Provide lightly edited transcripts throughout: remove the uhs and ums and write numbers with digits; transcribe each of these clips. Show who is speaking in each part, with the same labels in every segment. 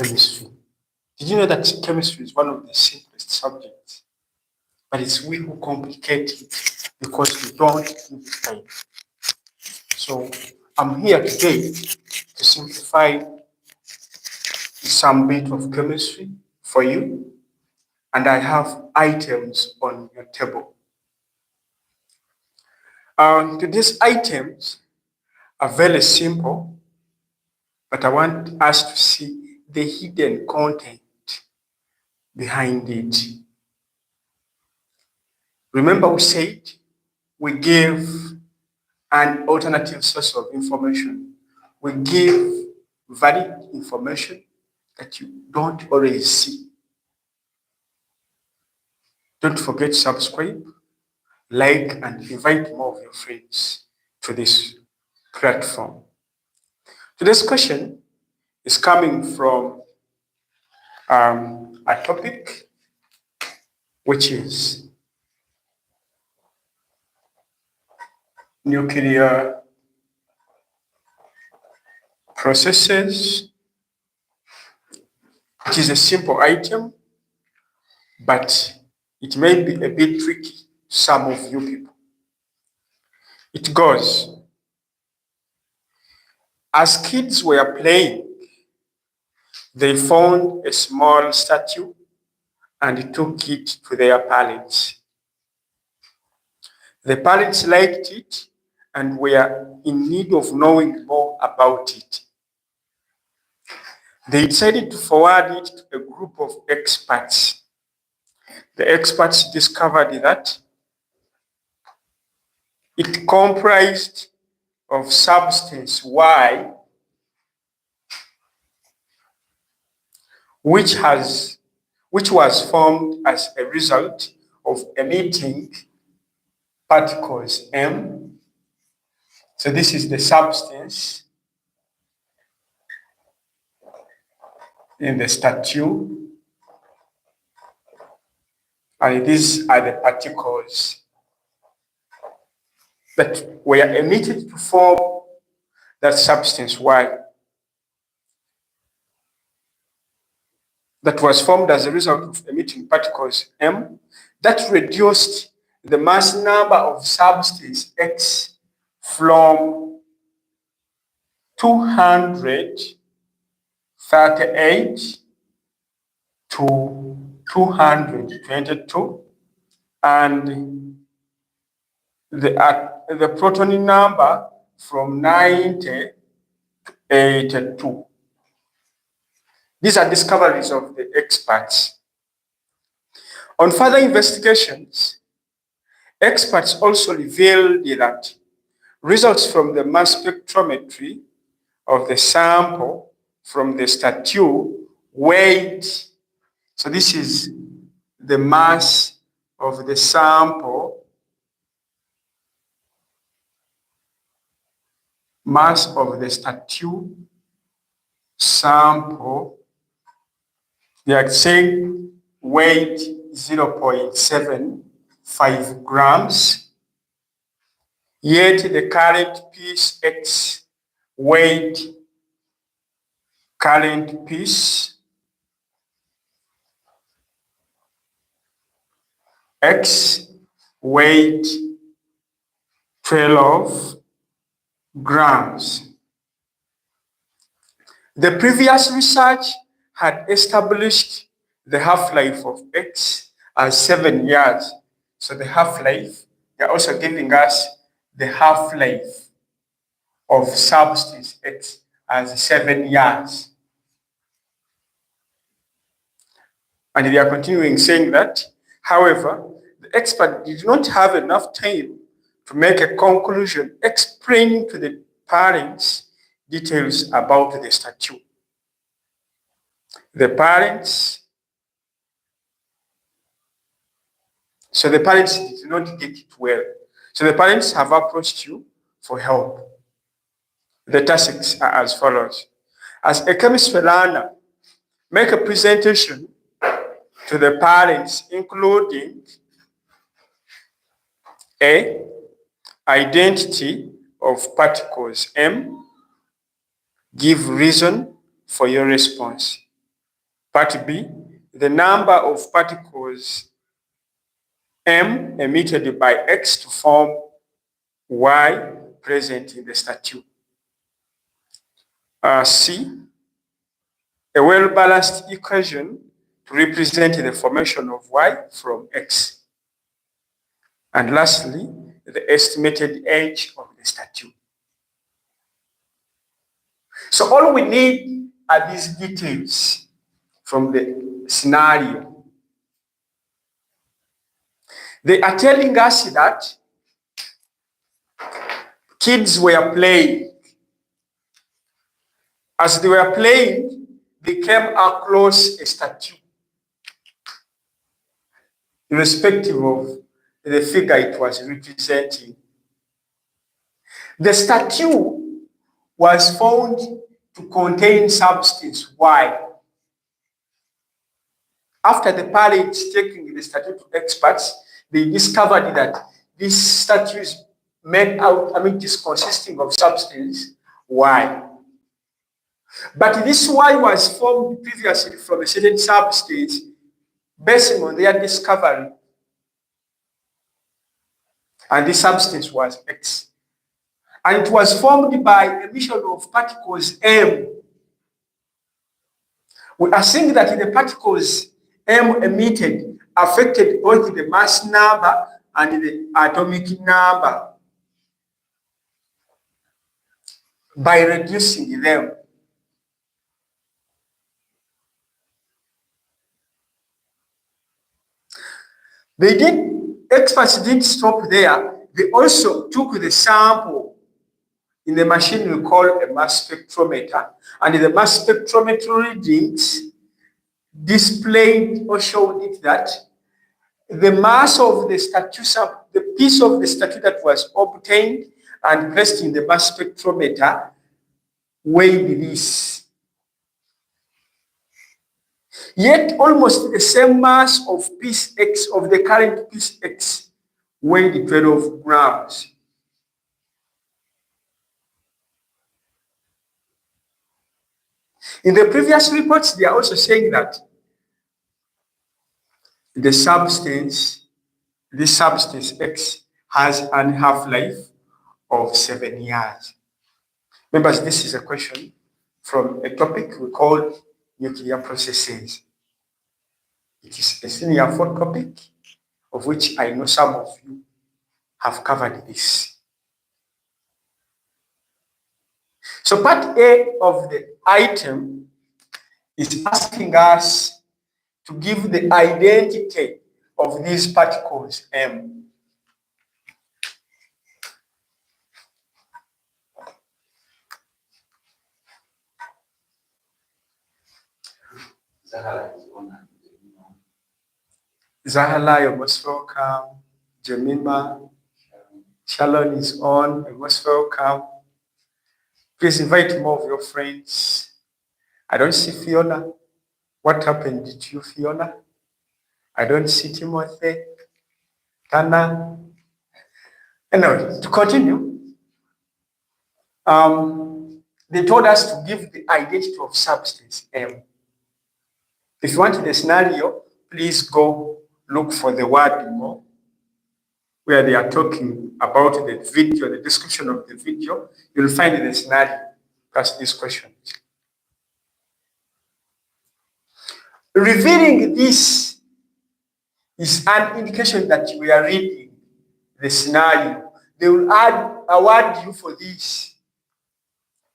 Speaker 1: chemistry. Did you know that chemistry is one of the simplest subjects? But it's we who complicate it because we don't give it time. So I'm here today to simplify some bit of chemistry for you, and I have items on your table. Today's items are very simple, but I want us to see the hidden content behind it. Remember, we said we give an alternative source of information. We give valid information that you don't always see. Don't forget to subscribe, like, and invite more of your friends to this platform. Today's question is coming from a topic which is nuclear processes. It is a simple item, but it may be a bit tricky to some of you people. It goes, as kids were playing, they found a small statue and took it to their parents. The parents liked it and were in need of knowing more about it. They decided to forward it to a group of experts. The experts discovered that it comprised of substance Y, which was formed as a result of emitting particles M. So this is the substance in the statue, and these are the particles that were emitted to form that substance Y, that was formed as a result of emitting particles M, that reduced the mass number of substance X from 238 to 222, and the proton number from 90 to 82. These are discoveries of the experts. On further investigations, experts also revealed that results from the mass spectrometry of the sample from the statue weighed. So this is the mass of the sample, mass of the statue sample. They are saying weight 0.75 grams, yet the current piece X weighed current piece X weighed 12 grams. The previous research had established the half-life of X as 7 years. So the half-life, they're also giving us the half-life of substance X as 7 years. And they are continuing saying that, however, the expert did not have enough time to make a conclusion explaining to the parents details about the statue. The parents did not get it well. So the parents have approached you for help. The tasks are as follows. As a chemistry learner, make a presentation to the parents, including A, identity of particles M. Give reason for your response. Part B, the number of particles M emitted by X to form Y present in the statute. C, a well-balanced equation to represent the formation of Y from X. And lastly, the estimated age of the statute. So all we need are these details from the scenario. They are telling us that kids were playing. As they were playing, they came across a statue, irrespective of the figure it was representing. The statue was found to contain substance Y. After the parents taking the statue to experts, they discovered that this statue is made out, it is consisting of substance Y. But this Y was formed previously from a certain substance based on their discovery. And this substance was X. And it was formed by emission of particles M. We are seeing that the particles M emitted affected both the mass number and the atomic number by reducing them. Experts didn't stop there. They also took the sample in the machine we call a mass spectrometer, and the mass spectrometry readings displayed or showed it that the mass of the statue, the piece of the statue that was obtained and placed in the mass spectrometer weighed this. Yet almost the same mass of piece X, of the current piece X, weighed 12 grams. In the previous reports, they are also saying that this substance X has a half-life of 7 years. Remember, this is a question from a topic we call nuclear processes. It is a senior 4 topic of which I know some of you have covered this. So part A of the item is asking us to give the identity of these particles M. Zahala, you're most welcome. Jemima, Shalom is on, you're most welcome. Please invite more of your friends. I don't see Fiona. What happened to you, Fiona? I don't see Timothy, Tana. Anyway, to continue, they told us to give the identity of substance M. If you want the scenario, please go look for the word more, where they are talking about the video, the description of the video. You'll find the scenario plus these questions. Revealing this is an indication that we are reading the scenario. They will award you for this,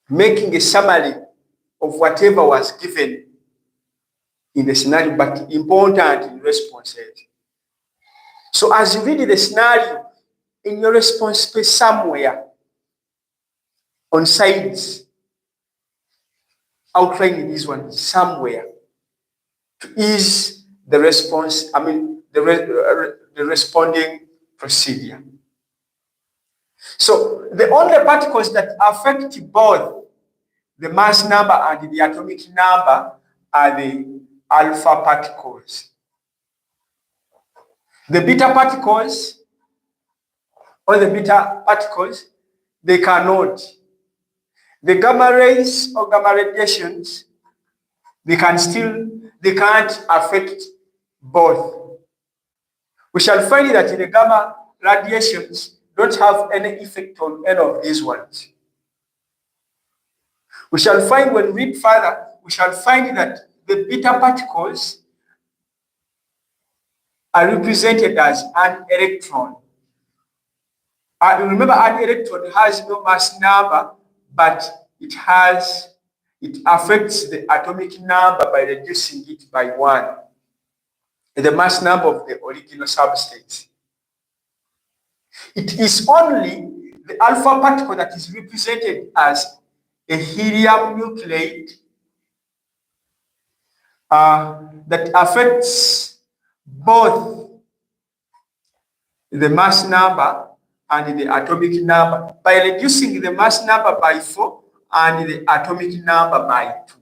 Speaker 1: making a summary of whatever was given in the scenario, but important in responses. So as you read the scenario, in your response space somewhere on sides, outlining this one somewhere to ease the response, the responding procedure. So the only particles that affect both the mass number and the atomic number are the alpha particles. The beta particles, they cannot. The gamma rays or gamma radiations, they can't affect both. We shall find that the gamma radiations don't have any effect on any of these ones. We shall find when we read further, we shall find that the beta particles are represented as an electron. Remember, an electron has no mass number, but it affects the atomic number by reducing it by 1, the mass number of the original substance. It is only the alpha particle that is represented as a helium nuclide that affects both the mass number and the atomic number by reducing the mass number by 4 and the atomic number by 2.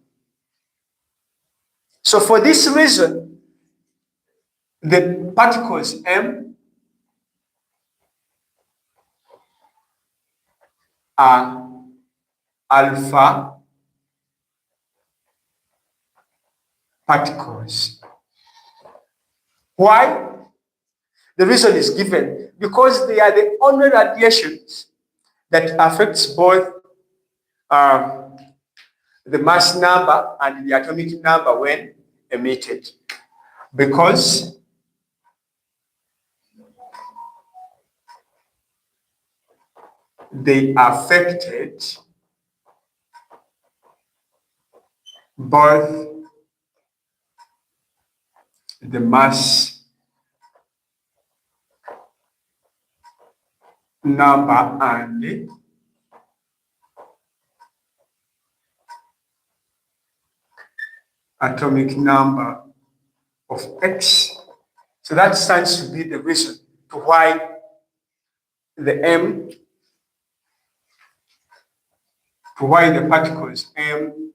Speaker 1: So for this reason, the particles M are alpha particles. Why? The reason is given because they are the only radiations that affects both the mass number and the atomic number when emitted. Because they affected both the mass number and the atomic number of X. So that stands to be the reason to why the particles M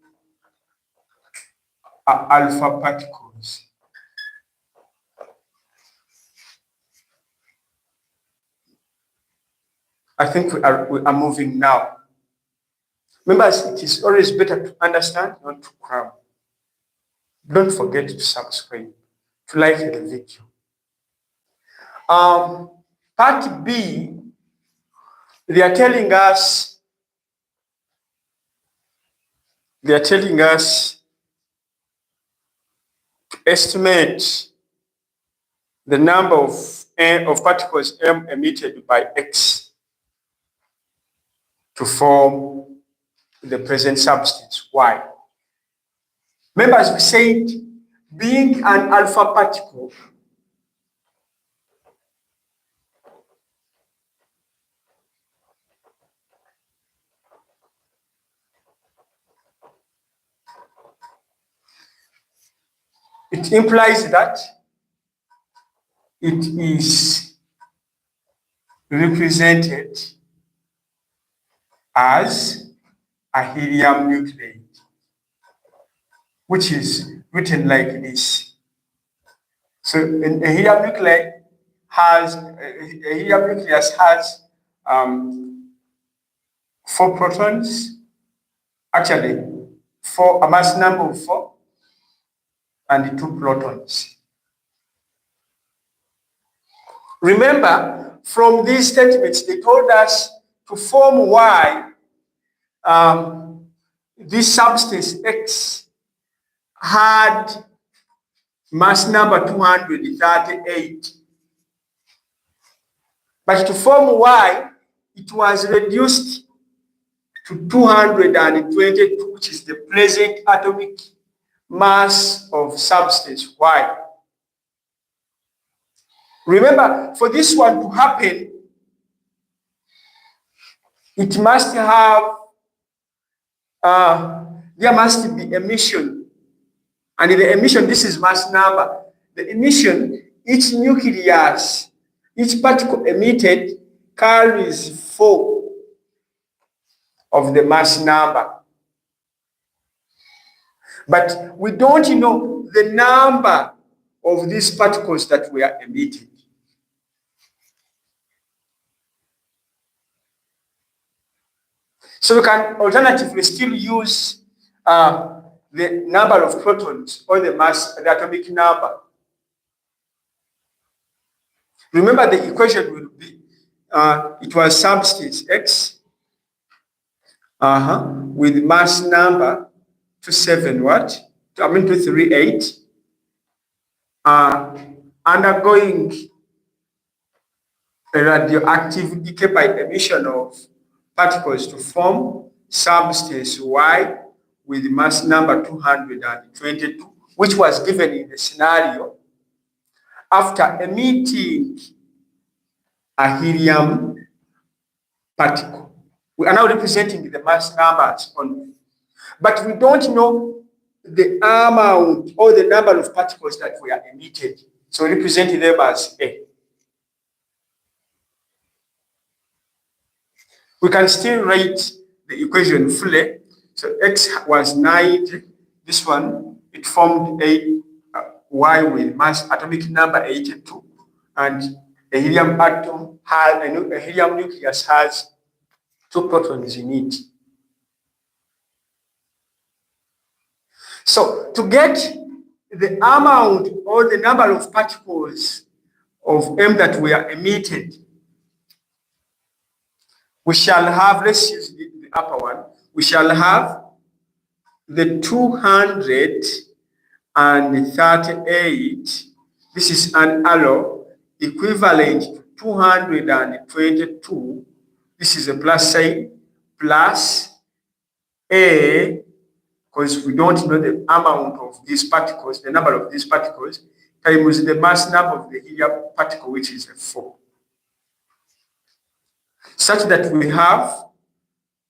Speaker 1: are alpha particles. I think we are moving now. Remember, it is always better to understand, not to cram. Don't forget to subscribe, to like the video. Part B, they are telling us to estimate the number of particles M emitted by X to form the present substance, Y. Remember, as we said, being an alpha particle, it implies that it is represented as a helium nuclide, which is written like this. So a helium nucleus has 4 protons, actually a mass number of 4 and 2 protons. Remember, from these statements, they told us to form Y, this substance X had mass number 238. But to form Y, it was reduced to 222, which is the present atomic mass of substance Y. Remember, for this one to happen, it must have, there must be emission. And in the emission, this is mass number. The emission, each nucleus, each particle emitted carries 4 of the mass number. But we don't know the number of these particles that were emitted. So we can alternatively still use the number of protons or the mass, the atomic number. Remember the equation will be, it was substance X with mass number 238, undergoing a radioactive decay by emission of particles to form substance Y with mass number 222, which was given in the scenario after emitting a helium particle. We are now representing the mass numbers only, but we don't know the amount or the number of particles that were emitted. So we represent them as A. We can still write the equation fully. So X was 90. This one, it formed a Y with mass atomic number 82, and a helium atom has a helium nucleus has 2 protons in it. So to get the amount or the number of particles of M that were emitted, we shall have, let's use the upper one, we shall have the 238. This is an alloy equivalent to 222. This is a plus sign, plus A, because we don't know the amount of these particles, the number of these particles, times the mass number of the helium particle, which is a 4. Such that we have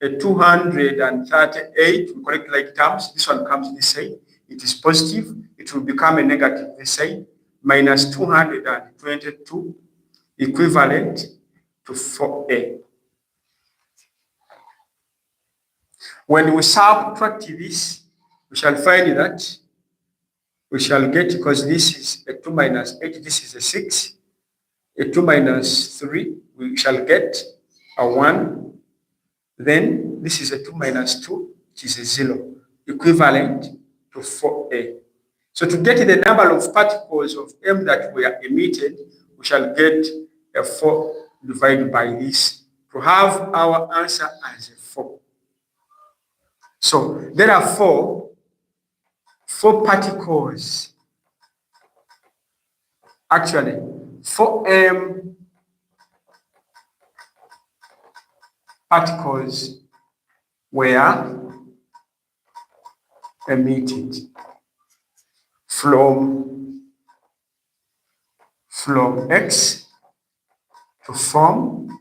Speaker 1: a 238, we correct like terms. This one comes this side, it is positive, it will become a negative this side, minus 222 equivalent to 4A. When we subtract this, we shall find that we shall get, because this is a 2 minus 8, this is a 6, a 2 minus 3, we shall get a 1. Then this is a 2 minus 2, which is a 0, equivalent to 4A. So to get the number of particles of M that were emitted, we shall get a 4 divided by this to have our answer as a 4. So there are 4 particles. Actually, 4M particles were emitted from X to form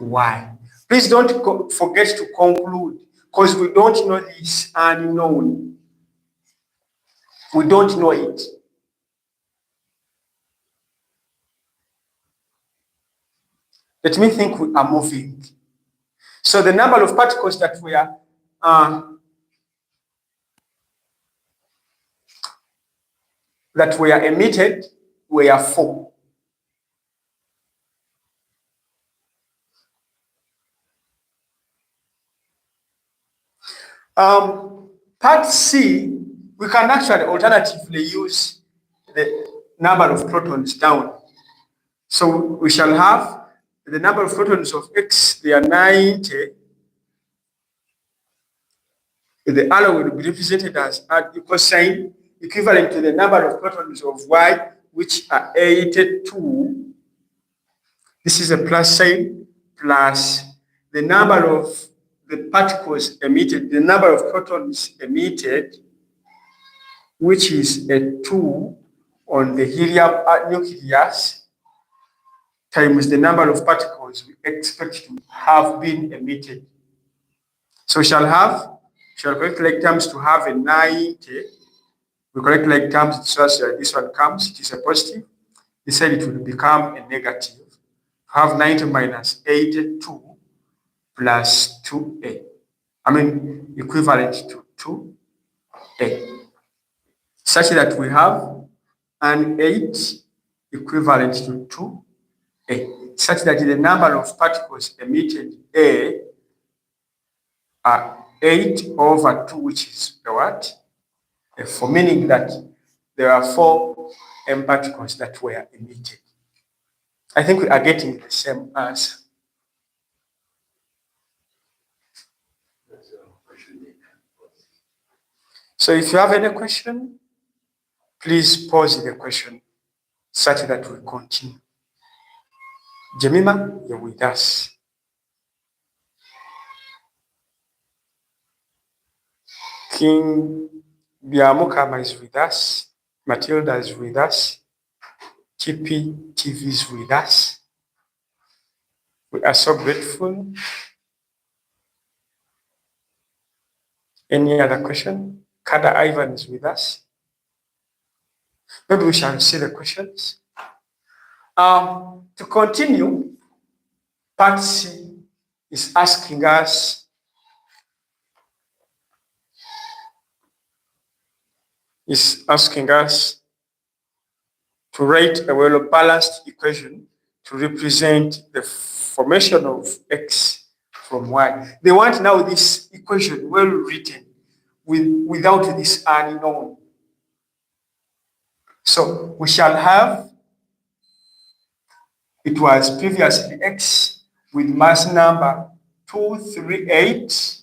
Speaker 1: Y. Please don't forget to conclude, because we don't know this unknown. We don't know it. Let me think we are moving. So the number of particles that were emitted were 4. Part C, we can actually alternatively use the number of protons down. So we shall have the number of protons of X, they are 90. The arrow will be represented as an equal sign equivalent to the number of protons of Y, which are 82. This is a plus sign, plus the number of the particles emitted, the number of protons emitted, which is a 2 on the helium nucleus, times the number of particles we expect to have been emitted. So we shall correct like terms to have a 90. We correct like terms, this one comes, it is a positive. This side it will become a negative. Have 90 minus 82 plus 2A. Equivalent to 2A. Such that we have an 8 equivalent to 2A. Such that the number of particles emitted A 8/2, which is the what? F4, meaning that there are 4 M particles that were emitted. I think we are getting the same answer. So if you have any question, please pause the question such that we continue. Jemima, you're with us. King Biamukama is with us. Matilda is with us. TP TV is with us. We are so grateful. Any other question? Kada Ivan is with us. Maybe we shall see the questions. To continue, part C is asking us to write a well-balanced equation to represent the formation of X from Y. They want now this equation well written without this unknown. So we shall have, it was previously X with mass number 238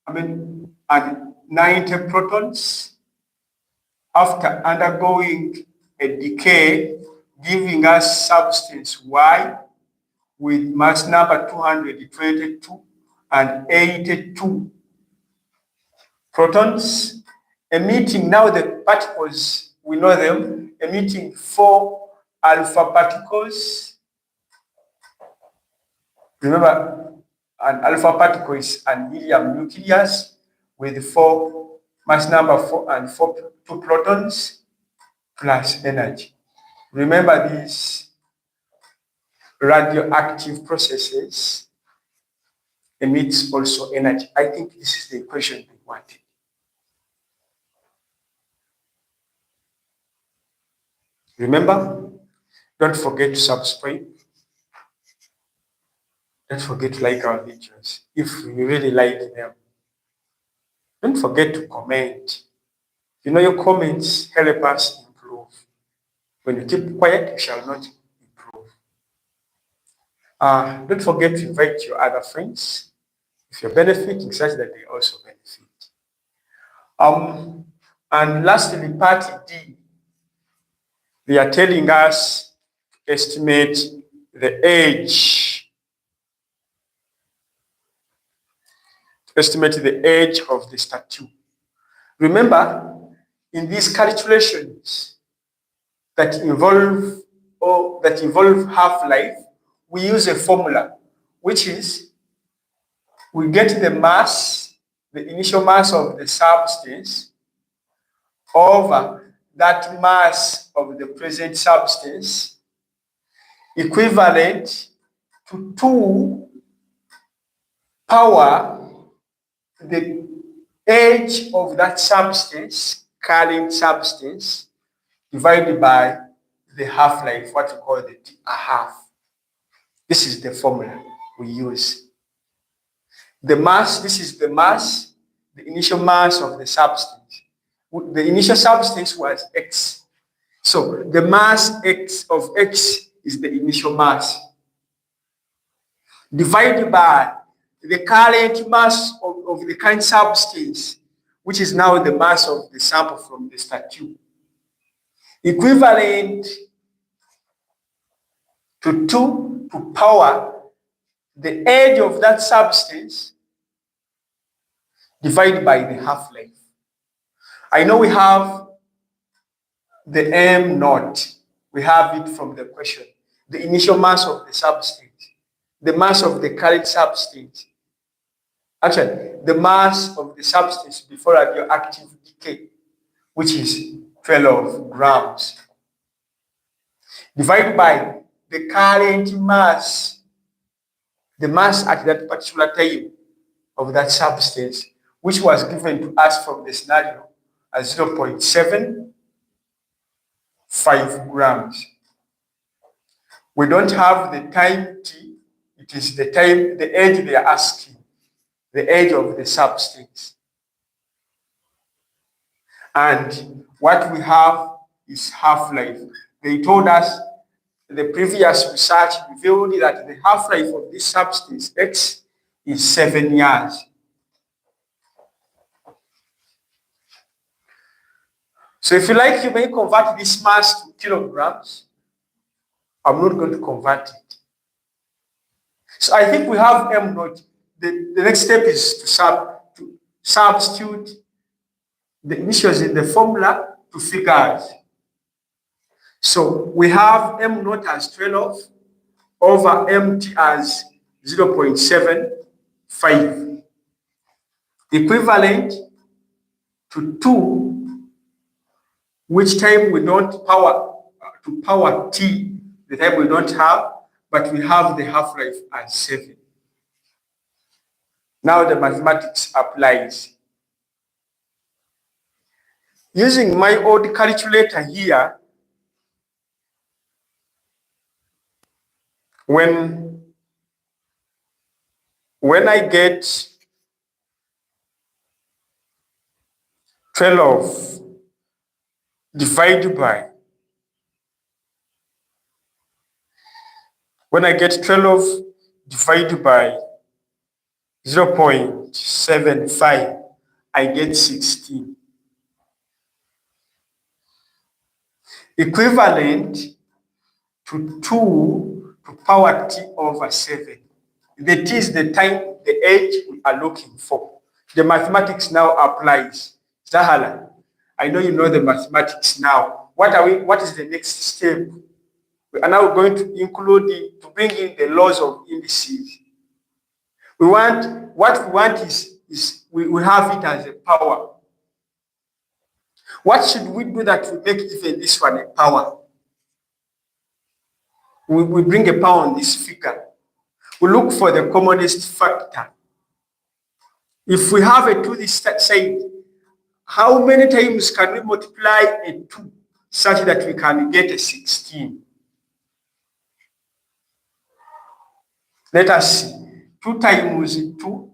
Speaker 1: and 90 protons after undergoing a decay, giving us substance Y with mass number 222 and 82 protons, emitting now the particles, we know them, emitting 4 alpha particles. Remember, an alpha particle is an helium nucleus with 4 mass number 4 and 2 protons plus energy. Remember these radioactive processes emits also energy. I think this is the equation we wanted. Remember, don't forget to subscribe. Don't forget to like our videos if you really like them. Don't forget to comment. You know, your comments help us improve. When you keep quiet, you shall not improve. Don't forget to invite your other friends if you're benefiting such that they also benefit. And lastly, part D, they are telling us to estimate the age. To estimate the age of the statue. Remember, in these calculations that involve half-life, we use a formula, which is we get the mass, the initial mass of the substance over that mass of the present substance equivalent to 2 power the age of that substance, current substance, divided by the half-life, what we call the half. This is the formula we use. The mass, this is the mass, the initial mass of the substance. The initial substance was X. So the mass X of X is the initial mass, divided by the current mass of the current substance, which is now the mass of the sample from the statue, equivalent to 2 to power the age of that substance divided by the half-life. I know we have the M naught. We have it from the question. The initial mass of the substance, the mass of the current substance. Actually, the mass of the substance before radioactive decay, which is 12 grams, divided by the current mass, the mass at that particular time of that substance, which was given to us from the scenario as 0.75 grams. We don't have the time t, it is the time, the age they are asking. the age of the substance. And what we have is half-life. They told us the previous research revealed that the half-life of this substance X is 7 years. So if you like, you may convert this mass to kilograms. I'm not going to convert it. So I think we have M naught. The next step is to substitute the initials in the formula to figures. So we have M naught as 12 over MT as 0.75, equivalent to 2, which time we don't power to power T, the time we don't have, but we have the half-life as 7. Now the mathematics applies. Using my old calculator here, when I get 12 divided by, when I get 12 divided by 0.75, I get 16. Equivalent to 2 to power T over 7. The T is the time, the age we are looking for. The mathematics now applies. Zahala, I know you know the mathematics now. What is the next step? We are now going to include to bring in the laws of indices. What we want is we have it as a power. What should we do that will make even this one a power? We bring a power on this figure. We look for the commonest factor. If we have a 2 this side, how many times can we multiply a 2 such that we can get a 16? Let us see. 2 times 2,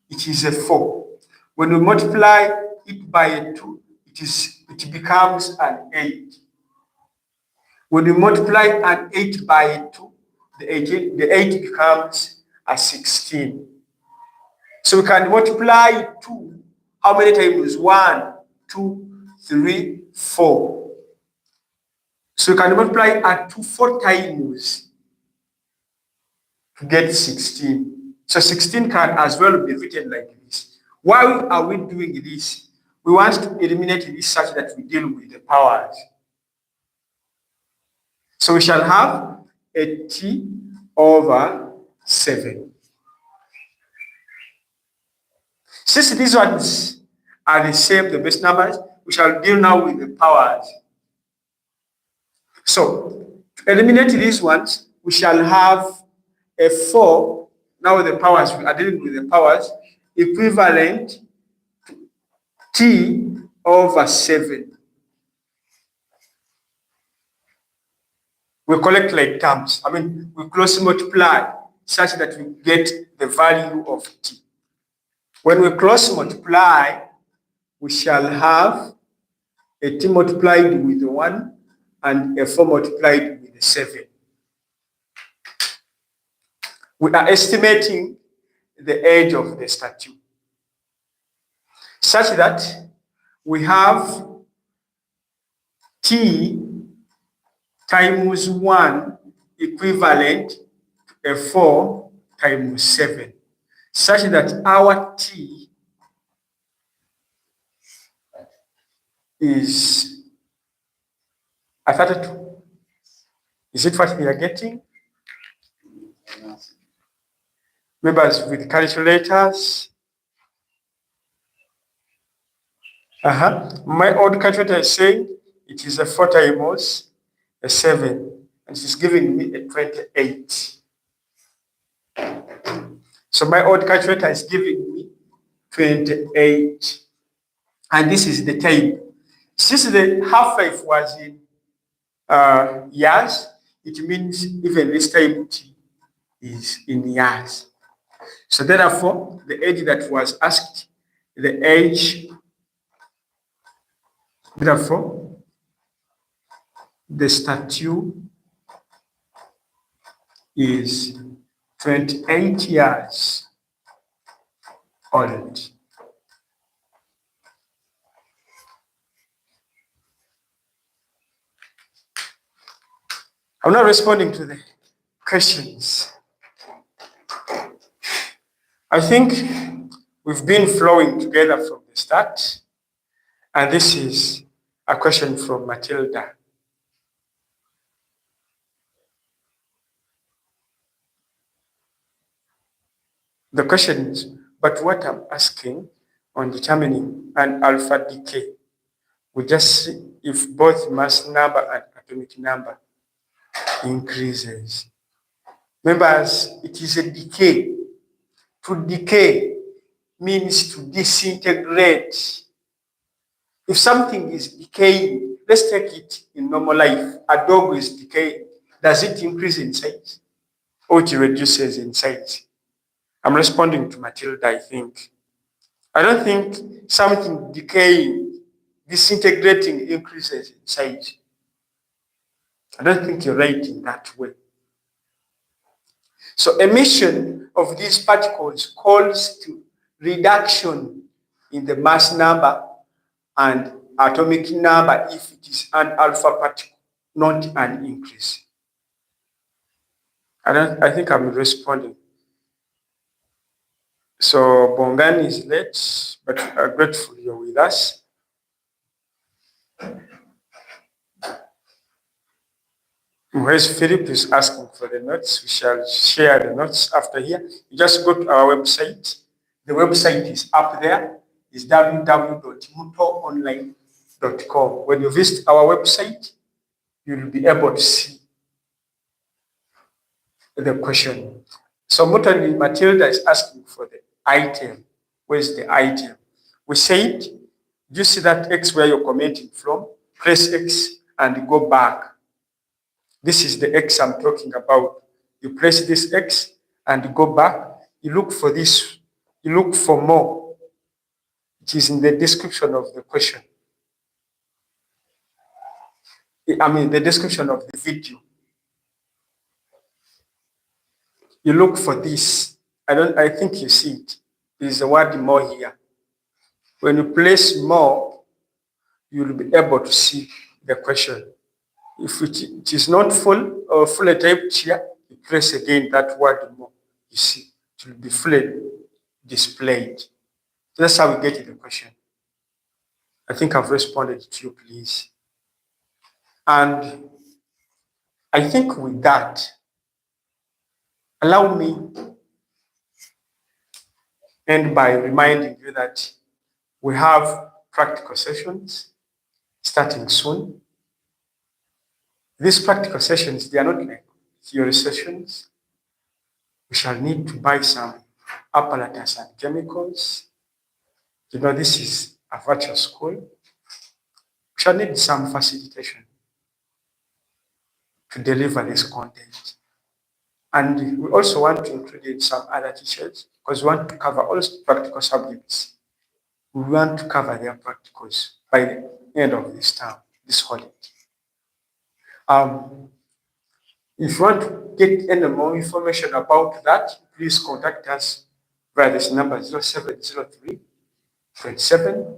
Speaker 1: it is a 4. When we multiply it by a 2, it becomes an 8. When we multiply an 8 by a 2, the 8 becomes a 16. So we can multiply 2 how many times? 1, 2, 3, 4. So we can multiply a 2 4 times to get 16. So 16 can as well be written like this. Why are we doing this? We want to eliminate this such that we deal with the powers. So we shall have a T over 7. Since these ones are the same, the base numbers, we shall deal now with the powers. So to eliminate these ones, we shall have a 4. Now the powers, we are dealing with the powers, equivalent to T over 7. We collect like terms. We close multiply such that we get the value of T. When we cross multiply, we shall have a T multiplied with 1 and a 4 multiplied with 7. We are estimating the age of the statue such that we have T times 1 equivalent to a 4 times 7, such that our T is a 32. Is it what we are getting? Members with calculators. My old calculator is saying it is a 4 times a 7, and she's giving me a 28. So my old calculator is giving me 28. And this is the time. Since the half-life was in years, it means even this time T is in years. So therefore, the age that was asked, the age, therefore, the statue is 28 years old. I'm not responding to the questions. I think we've been flowing together from the start, and this is a question from Matilda. The question is, but what I'm asking on determining an alpha decay, we just see if both mass number and atomic number increases. Remember, it is a decay. To decay means to disintegrate. If something is decaying, let's take it in normal life. A dog is decaying. Does it increase in size? Or it reduces in size? I'm responding to Matilda, I think. I don't think something decaying, disintegrating increases in size. I don't think you're right in that way. So emission of these particles calls to reduction in the mass number and atomic number if it is an alpha particle, not an increase. I think I'm responding. So Bongani is late, but I'm grateful you're with us. Whereas Philip is asking for the notes, we shall share the notes after here. You just go to our website. The website is up there. It's www.mutoonline.com. When you visit our website, you'll be able to see the question. So Matilda is asking for the item. Where's the item? We said, do you see that X where you're commenting from? Press X and go back. This is the X I'm talking about. You press this X and go back. You look for this. You look for more. It is in the description of the question. The description of the video. You look for this. I think you see it. There is a word more here. When you place more, you'll be able to see the question. If it is not full or fully typed here, you press again that word more. You see, it will be fully displayed. So that's how we get to the question. I think I've responded to you, please. And I think with that, allow me end by reminding you that we have practical sessions starting soon. These practical sessions, they are not like theory sessions. We shall need to buy some apparatus and chemicals. This is a virtual school. We shall need some facilitation to deliver this content. And we also want to include some other teachers because we want to cover all practical subjects. We want to cover their practicals by the end of this term, this holiday. If you want to get any more information about that, please contact us via this number 0703 27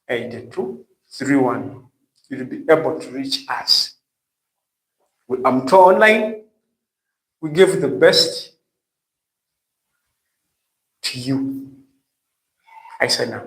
Speaker 1: 82 31. You'll be able to reach us. With Muto Online, we give the best to you. I say now.